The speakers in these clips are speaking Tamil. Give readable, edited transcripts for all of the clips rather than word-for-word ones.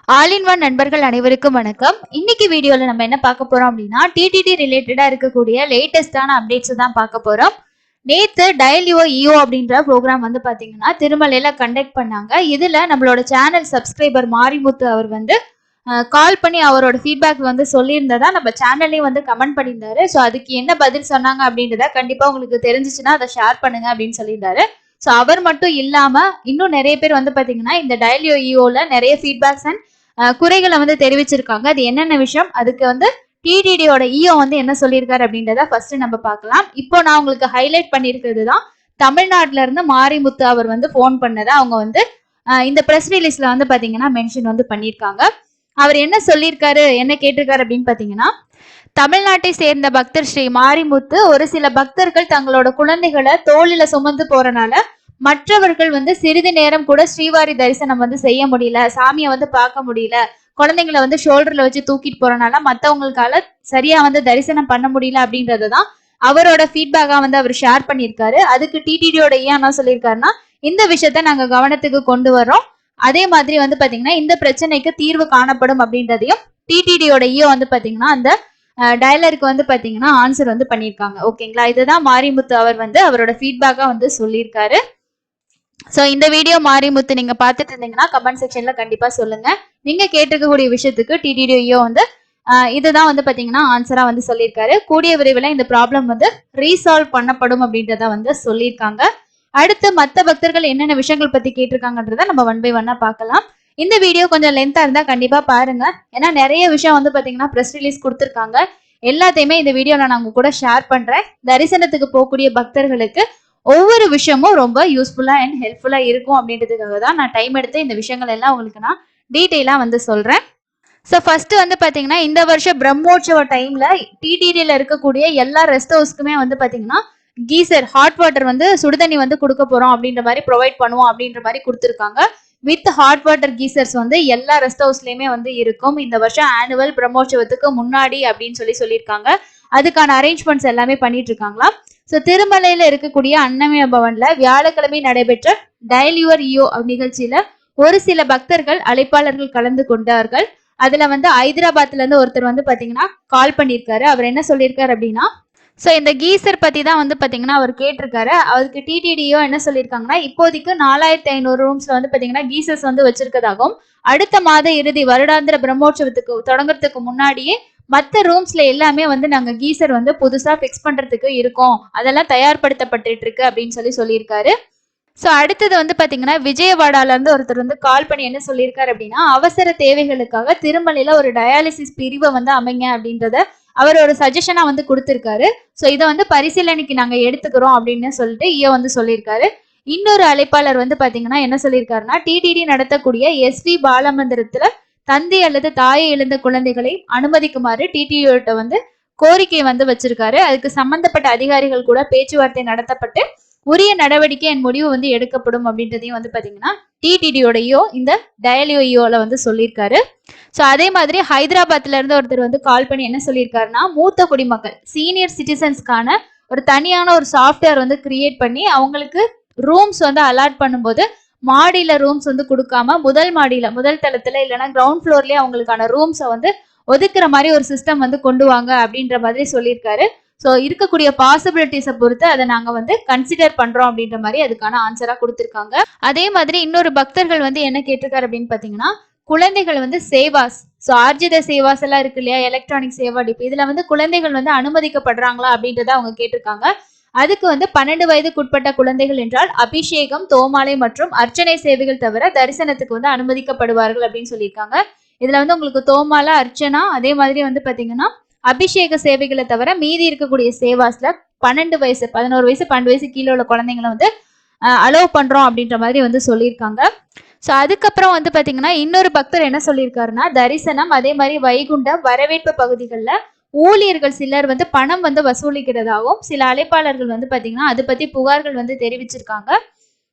ஆல் இன் ஒன் நண்பர்கள் அனைவருக்கும் வணக்கம். இன்னைக்கு வீடியோல நம்ம என்ன பார்க்க போறோம் அப்படின்னா டிடிடி ரிலேட்டடா இருக்கக்கூடிய லேட்டஸ்டான அப்டேட்ஸ் தான் பார்க்க போறோம். நேத்து டயல் யுவர் இஓ அப்படின்ற ப்ரோக்ராம் வந்து பாத்தீங்கன்னா திருமலையில கண்டக்ட் பண்ணாங்க. இதுல நம்மளோட சேனல் சப்ஸ்கிரைபர் மாரிமுத்து அவர் வந்து கால் பண்ணி அவரோட ஃபீட்பேக் வந்து சொல்லியிருந்ததா நம்ம சேனல்லையும் வந்து கமெண்ட் பண்ணியிருந்தாரு. ஸோ அதுக்கு என்ன பதில் சொன்னாங்க அப்படின்றத கண்டிப்பா உங்களுக்கு தெரிஞ்சிச்சுன்னா அதை ஷேர் பண்ணுங்க அப்படின்னு சொல்லியிருந்தாரு. ஸோ அவர் மட்டும் இல்லாம இன்னும் நிறைய பேர் வந்து பாத்தீங்கன்னா இந்த டயல் யுவர் இஓல நிறைய ஃபீட்பேக்ஸ் அண்ட் குறைகளை வந்து தெரிவிச்சிருக்காங்க. அது என்னென்ன விஷயம், அதுக்கு வந்து டிடிடியோட இஓ வந்து என்ன சொல்லியிருக்காரு அப்படின்றத ஃபர்ஸ்ட் நம்ம பார்க்கலாம். இப்போ நான் உங்களுக்கு ஹைலைட் பண்ணியிருக்கிறது தான் தமிழ்நாட்டுல இருந்து மாரிமுத்து அவர் வந்து போன் பண்ணதை அவங்க வந்து இந்த பிரஸ் ரிலீஸ்ல வந்து பாத்தீங்கன்னா மென்ஷன் வந்து பண்ணியிருக்காங்க. அவர் என்ன சொல்லியிருக்காரு, என்ன கேட்டிருக்காரு அப்படின்னு பாத்தீங்கன்னா, தமிழ்நாட்டை சேர்ந்த பக்தர் ஸ்ரீ மாரிமுத்து ஒரு சில பக்தர்கள் தங்களோட குழந்தைகளை தோளில சுமந்து போறனால மற்றவர்கள் வந்து சிறிது நேரம் கூட ஸ்ரீவாரி தரிசனம் வந்து செய்ய முடியல, சாமியை வந்து பார்க்க முடியல, குழந்தைங்களை வந்து ஷோல்டர்ல வச்சு தூக்கிட்டு போறனால மத்தவங்களுக்கால சரியா வந்து தரிசனம் பண்ண முடியல அப்படின்றதுதான் அவரோட ஃபீட்பேக்கா வந்து அவர் ஷேர் பண்ணியிருக்காரு. அதுக்கு டிடிடியோட ஏன் என்ன சொல்லியிருக்காருன்னா, இந்த விஷயத்த நாங்க கவனத்துக்கு கொண்டு வர்றோம், அதே மாதிரி வந்து பாத்தீங்கன்னா இந்த பிரச்சனைக்கு தீர்வு காணப்படும் அப்படின்றதையும் டிடிடியோட ஈயோ வந்து பாத்தீங்கன்னா அந்த டயலருக்கு வந்து பாத்தீங்கன்னா ஆன்சர் வந்து பண்ணியிருக்காங்க. ஓகேங்களா, இதுதான் மாரிமுத்து அவர் வந்து அவரோட ஃபீட்பேக்கா வந்து சொல்லியிருக்காரு. ஸோ இந்த வீடியோ மாரிமுத்து நீங்க பார்த்துட்டு இருந்தீங்கன்னா கமெண்ட் செக்ஷன்ல கண்டிப்பா சொல்லுங்க. நீங்க கேட்டிருக்கக்கூடிய விஷயத்துக்கு டிடிடிஓ வந்து இதுதான் வந்து பாத்தீங்கன்னா ஆன்சரா வந்து சொல்லியிருக்காரு. கூடிய விரைவில் இந்த ப்ராப்ளம் வந்து ரீசால்வ் பண்ணப்படும் அப்படின்றத வந்து சொல்லியிருக்காங்க. அடுத்து மற்ற பக்தர்கள் என்னென்ன விஷயங்கள் பத்தி கேட்டிருக்காங்கன்றத நம்ம ஒன் பை ஒன்னா பார்க்கலாம். இந்த வீடியோ கொஞ்சம் லென்த்தா இருந்தா கண்டிப்பா பாருங்க, ஏன்னா நிறைய விஷயம் வந்து பாத்தீங்கன்னா ப்ரெஸ் ரிலீஸ் கொடுத்துருக்காங்க. எல்லாத்தையுமே இந்த வீடியோல நான் உங்க கூட ஷேர் பண்றேன். தரிசனத்துக்கு போகக்கூடிய பக்தர்களுக்கு ஒவ்வொரு விஷயமும் ரொம்ப யூஸ்ஃபுல்லா அண்ட் ஹெல்ப்ஃபுல்லா இருக்கும் அப்படின்றதுக்காக தான் நான் டைம் எடுத்து இந்த விஷயங்கள் எல்லாம் உங்களுக்கு நான் டீட்டெயிலா வந்து சொல்றேன். ஸோ ஃபர்ஸ்ட் வந்து பாத்தீங்கன்னா இந்த வருஷம் பிரம்மோற்சவ டைம்ல டிடிடியில இருக்கக்கூடிய எல்லா ரெஸ்ட் ஹவுஸ்க்குமே வந்து பாத்தீங்கன்னா கீசர் ஹாட் வாட்டர் வந்து சுடுதண்ணி வந்து கொடுக்க போறோம் அப்படின்ற மாதிரி ப்ரொவைட் பண்ணுவோம் அப்படின்ற மாதிரி கொடுத்துருக்காங்க. வித் ஹாட் வாட்டர் கீசர்ஸ் வந்து எல்லா ரெஸ்ட் ஹவுஸ்லயுமே வந்து இருக்கும். இந்த வருஷம் ஆனுவல் பிரம்மோற்சவத்துக்கு முன்னாடி அப்படின்னு சொல்லியிருக்காங்க. அதுக்கான அரேஞ்ச்மெண்ட்ஸ் எல்லாமே பண்ணிட்டு இருக்காங்களா. ஸோ திருமலையில இருக்கக்கூடிய அன்னமய பவன்ல வியாழக்கிழமை நடைபெற்ற டயல் யுவர் இஓ நிகழ்ச்சியில ஒரு சில பக்தர்கள் அழைப்பாளர்கள் கலந்து கொண்டார்கள். அதுல வந்து ஹைதராபாத்ல இருந்து ஒருத்தர் வந்து பாத்தீங்கன்னா கால் பண்ணியிருக்காரு. அவர் என்ன சொல்லியிருக்காரு அப்படின்னா, ஸோ இந்த கீசர் பத்தி தான் வந்து பாத்தீங்கன்னா அவர் கேட்டிருக்காரு. அவருக்கு டிடிடிஓ என்ன சொல்லியிருக்காங்கன்னா, இப்போதைக்கு 4500 ரூம்ஸ்ல வந்து பாத்தீங்கன்னா கீசர்ஸ் வந்து வச்சிருக்கதாகவும், அடுத்த மாத இறுதி வருடாந்திர பிரம்மோற்சவத்துக்கு தொடங்குறதுக்கு முன்னாடியே மற்ற ரூம்ஸ்ல எல்லாமே வந்து நாங்க கீசர் வந்து புதுசா பிக்ஸ் பண்றதுக்கு இருக்கோம், அதெல்லாம் தயார்படுத்தப்பட்டு இருக்கு அப்படின்னு சொல்லியிருக்காரு. ஸோ அடுத்தது வந்து பாத்தீங்கன்னா விஜயவாடால இருந்து ஒருத்தர் வந்து கால் பண்ணி என்ன சொல்லியிருக்காரு அப்படின்னா, அவசர தேவைகளுக்காக திருமலையில ஒரு டயாலிசிஸ் பிரிவை வந்து அமைங்க அப்படின்றத அவர் ஒரு சஜஷனா வந்து கொடுத்திருக்காரு. ஸோ இதை வந்து பரிசீலனைக்கு நாங்க எடுத்துக்கிறோம் அப்படின்னு சொல்லிட்டு ஈயோ வந்து சொல்லியிருக்காரு. இன்னொரு அழைப்பாளர் வந்து பாத்தீங்கன்னா என்ன சொல்லியிருக்காருன்னா, டிடிடி நடத்தக்கூடிய எஸ்வி பாலமந்திரத்துல தந்தை அல்லது தாயை இழந்த குழந்தைகளை அனுமதிக்குமாறு டிடிஓட்ட வந்து கோரிக்கை வந்து வச்சிருக்காரு. அதுக்கு சம்பந்தப்பட்ட அதிகாரிகள் கூட பேச்சுவார்த்தை நடத்தப்பட்டு உரிய நடவடிக்கை என் முடிவு வந்து எடுக்கப்படும் அப்படின்றதையும் வந்து பாத்தீங்கன்னா டிடிடியோடையோ இந்த டயலியோல வந்து சொல்லியிருக்காரு. ஸோ அதே மாதிரி ஹைதராபாத்ல இருந்து ஒருத்தர் வந்து கால் பண்ணி என்ன சொல்லியிருக்காருன்னா, மூத்த குடிமக்கள் சீனியர் சிட்டிசன்ஸ்க்கான ஒரு தனியான ஒரு சாஃப்ட்வேர் வந்து கிரியேட் பண்ணி அவங்களுக்கு ரூம்ஸ் வந்து அலாட் பண்ணும்போது மாடியில ரூம்ஸ் வந்து கொடுக்காம முதல் தளத்துல இல்லைன்னா கிரவுண்ட் ஃப்ளோர்லயே அவங்களுக்கான ரூம்ஸை வந்து ஒதுக்குற மாதிரி ஒரு சிஸ்டம் வந்து கொண்டு வாங்க அப்படின்ற மாதிரி சொல்லியிருக்காரு. ஸோ இருக்கக்கூடிய பாசிபிலிட்டிஸை பொறுத்து அதை நாங்க வந்து கன்சிடர் பண்றோம் அப்படின்ற மாதிரி அதுக்கான ஆன்சரா கொடுத்துருக்காங்க. அதே மாதிரி இன்னொரு பக்தர்கள் வந்து என்ன கேட்டிருக்காரு அப்படின்னு பாத்தீங்கன்னா, குழந்தைகள் வந்து சேவாஸ், ஸோ ஆர்ஜித சேவாஸ் எல்லாம் இருக்கு இல்லையா, எலக்ட்ரானிக் சேவா டிப், இதுல வந்து குழந்தைகள் வந்து அனுமதிக்கப்படுறாங்களா அப்படின்றத அவங்க கேட்டிருக்காங்க. அதுக்கு வந்து 12 வயதுக்குட்பட்ட குழந்தைகள் என்றால் அபிஷேகம், தோமாலை மற்றும் அர்ச்சனை சேவைகள் தவிர தரிசனத்துக்கு வந்து அனுமதிக்கப்படுவார்கள் அப்படின்னு சொல்லியிருக்காங்க. இதுல வந்து உங்களுக்கு தோமாலை, அர்ச்சனா, அதே மாதிரி வந்து பாத்தீங்கன்னா அபிஷேக சேவைகளை தவிர மீதி இருக்கக்கூடிய சேவாஸ்ல 12 வயசு 11 வயசு 12 வயசு கீழே உள்ள குழந்தைங்களை வந்து அலோவ் பண்றோம் அப்படின்ற மாதிரி வந்து சொல்லியிருக்காங்க. ஸோ அதுக்கப்புறம் வந்து பாத்தீங்கன்னா இன்னொரு பக்தர் என்ன சொல்லியிருக்காருன்னா, தரிசனம் அதே மாதிரி வைகுண்டம் வரவேற்பு பகுதிகளில் ஊழியர்கள் சிலர் வந்து பணம் வந்து வசூலிக்கிறதாகவும் சில அழைப்பாளர்கள் வந்து பாத்தீங்கன்னா அதை பத்தி புகார்கள் வந்து தெரிவிச்சிருக்காங்க.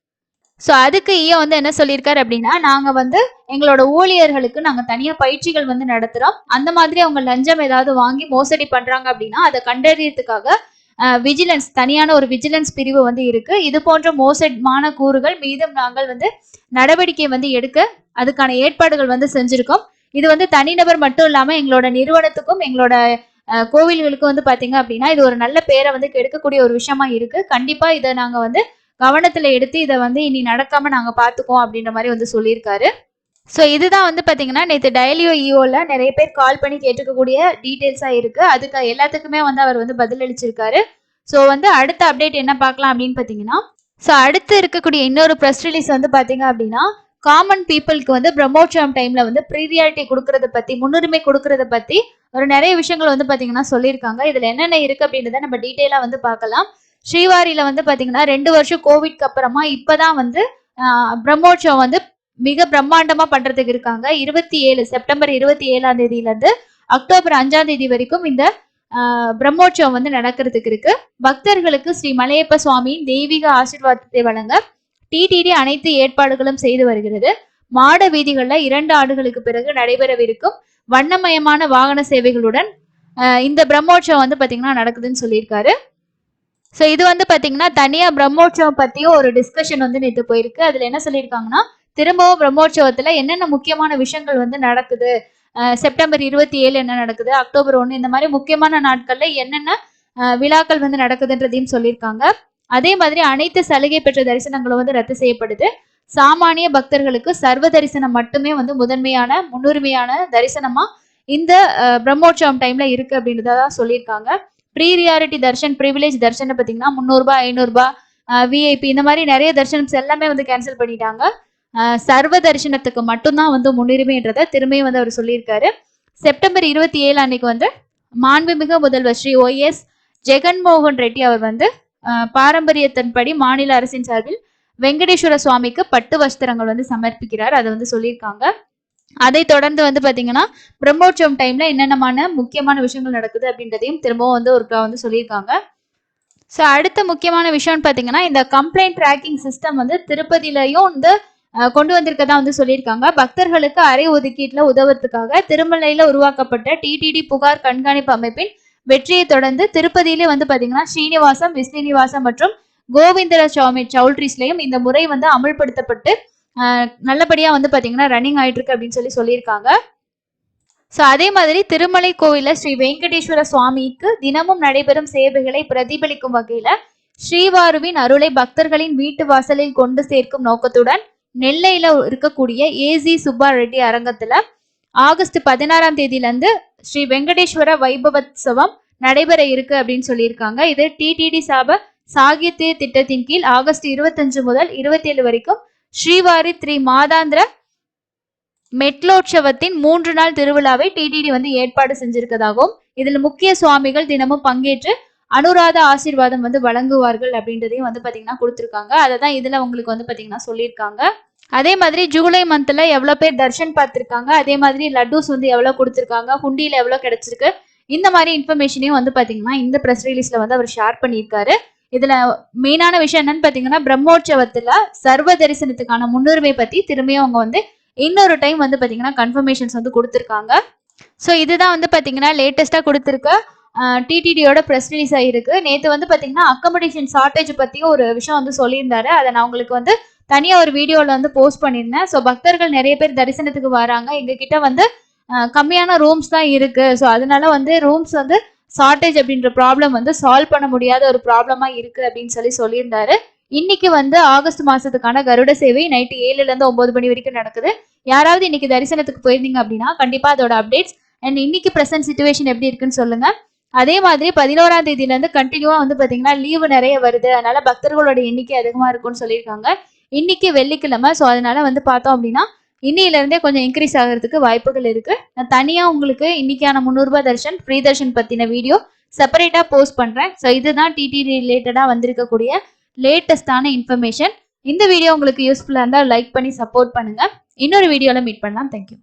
ஸோ அதுக்கு ஈயோ வந்து என்ன சொல்லியிருக்காரு அப்படின்னா, நாங்க வந்து எங்களோட ஊழியர்களுக்கு நாங்க தனியா பயிற்சிகள் வந்து நடத்துறோம். அந்த மாதிரி அவங்க லஞ்சம் ஏதாவது வாங்கி மோசடி பண்றாங்க அப்படின்னா அதை கண்டறியறதுக்காக விஜிலன்ஸ் தனியான ஒரு விஜிலன்ஸ் பிரிவு வந்து இருக்கு. இது போன்ற மோசமான கூறுகள் மீதும் நாங்கள் வந்து நடவடிக்கை வந்து எடுக்க அதுக்கான ஏற்பாடுகள் வந்து செஞ்சிருக்கோம். இது வந்து தனிநபர் மட்டும் இல்லாம எங்களோட நிறுவனத்துக்கும் எங்களோட கோவில்களுக்கும் வந்து பாத்தீங்க அப்படின்னா இது ஒரு நல்ல பேரை வந்து கெடுக்கக்கூடிய ஒரு விஷயமா இருக்கு. கண்டிப்பா இதை நாங்க வந்து கவனத்துல எடுத்து இதை வந்து இனி நடக்காம நாங்க பாத்துக்கோம் அப்படின்ற மாதிரி வந்து சொல்லியிருக்காரு. ஸோ இதுதான் வந்து பாத்தீங்கன்னா நேற்று டயலியோ இஓல நிறைய பேர் கால் பண்ணி கேட்டுக்கக்கூடிய டீட்டெயில்ஸா இருக்கு. அதுக்கு எல்லாத்துக்குமே வந்து அவர் வந்து பதில் அளிச்சிருக்காரு. ஸோ வந்து அடுத்த அப்டேட் என்ன பார்க்கலாம் அப்படின்னு பாத்தீங்கன்னா, ஸோ அடுத்து இருக்கக்கூடிய இன்னொரு ப்ரெஸ் ரிலீஸ் வந்து பாத்தீங்க அப்படின்னா காமன் பீப்புளுக்கு வந்து பிரம்மோற்சவம் டைம்ல வந்து ப்ரீரியாரிட்டி கொடுக்கறத பத்தி முன்னுரிமை கொடுக்கறத பத்தி ஒரு நிறைய விஷயங்கள் வந்து பாத்தீங்கன்னா சொல்லியிருக்காங்க. இதுல என்னென்ன இருக்கு அப்படின்றத நம்ம டீட்டெயிலா வந்து பார்க்கலாம். ஸ்ரீவாரியில வந்து பாத்தீங்கன்னா 2 வருஷம் கோவிட்க்கு அப்புறமா இப்பதான் வந்து பிரம்மோற்சவம் வந்து மிக பிரம்மாண்டமா பண்றதுக்கு இருக்காங்க. செப்டம்பர் 27ஆம் தேதியில இருந்து அக்டோபர் 5ஆம் தேதி வரைக்கும் இந்த பிரம்மோற்சவம் வந்து நடக்கிறதுக்கு இருக்கு. பக்தர்களுக்கு ஸ்ரீ மலையப்ப சுவாமியின் தெய்வீக ஆசீர்வாதத்தை வழங்க டிடிடி அனைத்து ஏற்பாடுகளும் செய்து வருகிறது. மாட வீதிகள்ல 2 ஆண்டுகளுக்கு பிறகு நடைபெறவிருக்கும் வண்ணமயமான வாகன சேவைகளுடன் இந்த பிரம்மோற்சவம் வந்து பாத்தீங்கன்னா நடக்குதுன்னு சொல்லியிருக்காரு. ஸோ இது வந்து பாத்தீங்கன்னா தனியா பிரம்மோற்சவம் பத்தியும் ஒரு டிஸ்கஷன் வந்து நேற்று போயிருக்கு. அதுல என்ன சொல்லியிருக்காங்கன்னா திரும்பவும் பிரம்மோற்சவத்துல என்னென்ன முக்கியமான விஷயங்கள் வந்து நடக்குது, செப்டம்பர் 27 என்ன நடக்குது, அக்டோபர் 1 இந்த மாதிரி முக்கியமான நாட்கள்ல என்னென்ன விழாக்கள் வந்து நடக்குதுன்றதையும் சொல்லியிருக்காங்க. அதே மாதிரி அனைத்து சலுகை பெற்ற தரிசனங்களும் வந்து ரத்து செய்யப்படுது. சாமானிய பக்தர்களுக்கு சர்வ தரிசனம் மட்டுமே வந்து முதன்மையான முன்னுரிமையான தரிசனமா இந்த பிரம்மோற்சவம் டைம்ல இருக்கு அப்படின்றதான் சொல்லியிருக்காங்க. ப்ரீரியாரிட்டி தர்ஷன் பிரிவிலேஜ் தர்ஷன் பார்த்தீங்கன்னா 300 ரூபாய் 500 ரூபாய் விஐபி இந்த மாதிரி நிறைய தர்ஷனம்ஸ் எல்லாமே வந்து கேன்சல் பண்ணிட்டாங்க. சர்வ தரிசனத்துக்கு மட்டும்தான் வந்து முன்னுரிமைன்றதை திரும்பியும் வந்து அவர் சொல்லியிருக்காரு. செப்டம்பர் 27 அன்னைக்கு வந்து மாண்புமிகு முதல்வர் ஸ்ரீ OS ஜெகன்மோகன் ரெட்டி அவர் வந்து பாரம்பரியத்தின்படி மாநில அரசின் சார்பில் வெங்கடேஸ்வர சுவாமிக்கு பட்டு வஸ்திரங்கள் வந்து சமர்ப்பிக்கிறார். அதை வந்து சொல்லியிருக்காங்க. அதை தொடர்ந்து வந்து பாத்தீங்கன்னா பிரம்மோற்சவம் டைம்ல என்னென்னமான முக்கியமான விஷயங்கள் நடக்குது அப்படின்றதையும் திரும்பவும் வந்து ஒரு வந்து சொல்லியிருக்காங்க. ஸோ அடுத்த முக்கியமான விஷயம்னு பாத்தீங்கன்னா இந்த கம்ப்ளைண்ட் ட்ராக்கிங் சிஸ்டம் வந்து திருப்பதியிலையும் வந்து கொண்டு வந்திருக்கதா வந்து சொல்லியிருக்காங்க. பக்தர்களுக்கு அரை ஒதுக்கீட்டுல உதவுறதுக்காக திருமலையில உருவாக்கப்பட்ட டிடிடி புகார் கண்காணிப்பு அமைப்பின் வெற்றியை தொடர்ந்து திருப்பதியிலே வந்து பாத்தீங்கன்னா ஸ்ரீனிவாசம், விஸ்ரீனிவாசம் மற்றும் கோவிந்தர சுவாமி சவுல்ட்ரிஸ்லயும் இந்த முறை வந்து அமல்படுத்தப்பட்டு நல்லபடியா வந்து பாத்தீங்கன்னா ரன்னிங் ஆயிட்டு இருக்கு அப்படின்னு சொல்லியிருக்காங்க. ஸோ அதே மாதிரி திருமலை கோவில ஸ்ரீ வெங்கடேஸ்வர சுவாமிக்கு தினமும் நடைபெறும் சேவைகளை பிரதிபலிக்கும் வகையில ஸ்ரீவாருவின் அருளை பக்தர்களின் வீட்டு வாசலில் கொண்டு சேர்க்கும் நோக்கத்துடன் நெல்லையில இருக்கக்கூடிய ஏசி சுப்பா ரெட்டி அரங்கத்துல ஆகஸ்ட் 16ஆம் தேதியில இருந்து ஸ்ரீ வெங்கடேஸ்வர வைபவத்சவம் நடைபெற இருக்கு அப்படின்னு சொல்லியிருக்காங்க. இது டிடிடி சாகித்ய திட்டத்தின் கீழ் ஆகஸ்ட் 25 முதல் 27 வரைக்கும் ஸ்ரீவாரி 3 மாதாந்திர மெட்லோற்சவத்தின் 3 நாள் திருவிழாவை டிடிடி வந்து ஏற்பாடு செஞ்சிருக்கதாகவும் இதுல முக்கிய சுவாமிகள் தினமும் பங்கேற்று அனுராத ஆசீர்வாதம் வந்து வழங்குவார்கள் அப்படின்றதையும் வந்து பாத்தீங்கன்னா கொடுத்துருக்காங்க. அதை தான் இதுல உங்களுக்கு வந்து பாத்தீங்கன்னா சொல்லியிருக்காங்க. அதே மாதிரி ஜூலை மந்த்ல எவ்வளவு பேர் தர்ஷன் பார்த்திருக்காங்க, அதே மாதிரி லட்டூஸ் வந்து எவ்வளவு கொடுத்துருக்காங்க, ஹுண்டியில எவ்வளவு கிடைச்சிருக்கு, இந்த மாதிரி இன்ஃபர்மேஷனையும் வந்து பாத்தீங்கன்னா இந்த ப்ரெஸ் ரிலீஸ்ல வந்து அவர் ஷேர் பண்ணியிருக்காரு. இதுல மெயினான விஷயம் என்னன்னு பாத்தீங்கன்னா பிரம்மோற்சவத்துல சர்வ தரிசனத்துக்கான முன்னுரிமை பத்தி திரும்பியும் அவங்க வந்து இன்னொரு டைம் வந்து பாத்தீங்கன்னா கன்ஃபர்மேஷன்ஸ் வந்து கொடுத்துருக்காங்க. ஸோ இதுதான் வந்து பாத்தீங்கன்னா லேட்டஸ்டா கொடுத்துருக்க டிடிடியோட ப்ரெஸ் ரிலீஸ் ஆகிருக்கு. நேற்று வந்து பாத்தீங்கன்னா அக்கமடேஷன் ஷார்டேஜ் பத்தியும் ஒரு விஷயம் வந்து சொல்லியிருந்தாரு. அதை நான் உங்களுக்கு வந்து தனியா ஒரு வீடியோல வந்து போஸ்ட் பண்ணியிருந்தேன். ஸோ பக்தர்கள் நிறைய பேர் தரிசனத்துக்கு வராங்க, எங்க கிட்ட வந்து கம்மியான ரூம்ஸ் தான் இருக்கு, ஸோ அதனால வந்து ரூம்ஸ் வந்து ஷார்டேஜ் அப்படின்ற ப்ராப்ளம் வந்து சால்வ் பண்ண முடியாத ஒரு ப்ராப்ளமா இருக்கு அப்படின்னு சொல்லியிருந்தாரு. இன்னைக்கு வந்து ஆகஸ்ட் மாசத்துக்கான கருட சேவை நைட்டு 7ல இருந்து 9 மணி வரைக்கும் நடக்குது. யாராவது இன்னைக்கு தரிசனத்துக்கு போயிருந்தீங்க அப்படின்னா கண்டிப்பா அதோட அப்டேட்ஸ் அண்ட் இன்னைக்கு பிரசன்ட் சிச்சுவேஷன் எப்படி இருக்குன்னு சொல்லுங்க. அதே மாதிரி 11ஆம் தேதியில இருந்து கண்டினியூவா வந்து பாத்தீங்கன்னா லீவு நிறைய வருது, அதனால பக்தர்களோட எண்ணிக்கை அதிகமா இருக்கும்னு சொல்லியிருக்காங்க. இன்னைக்கு வெள்ளிக்கிழமை, ஸோ அதனால வந்து பார்த்தோம் அப்படின்னா இன்னையில இருந்தே கொஞ்சம் இன்க்ரீஸ் ஆகிறதுக்கு வாய்ப்புகள் இருக்கு. நான் தனியா உங்களுக்கு இன்னைக்கான 300 ரூபாய் தர்ஷன் ஃப்ரீ தர்ஷன் பத்தின வீடியோ செப்பரேட்டா போஸ்ட் பண்றேன். ஸோ இதுதான் டிடி ரிலேட்டடா வந்திருக்கக்கூடிய லேட்டஸ்டான இன்ஃபர்மேஷன். இந்த வீடியோ உங்களுக்கு யூஸ்ஃபுல்லா இருந்தால் லைக் பண்ணி சப்போர்ட் பண்ணுங்க. இன்னொரு வீடியோல மீட் பண்ணலாம். தேங்க்யூ.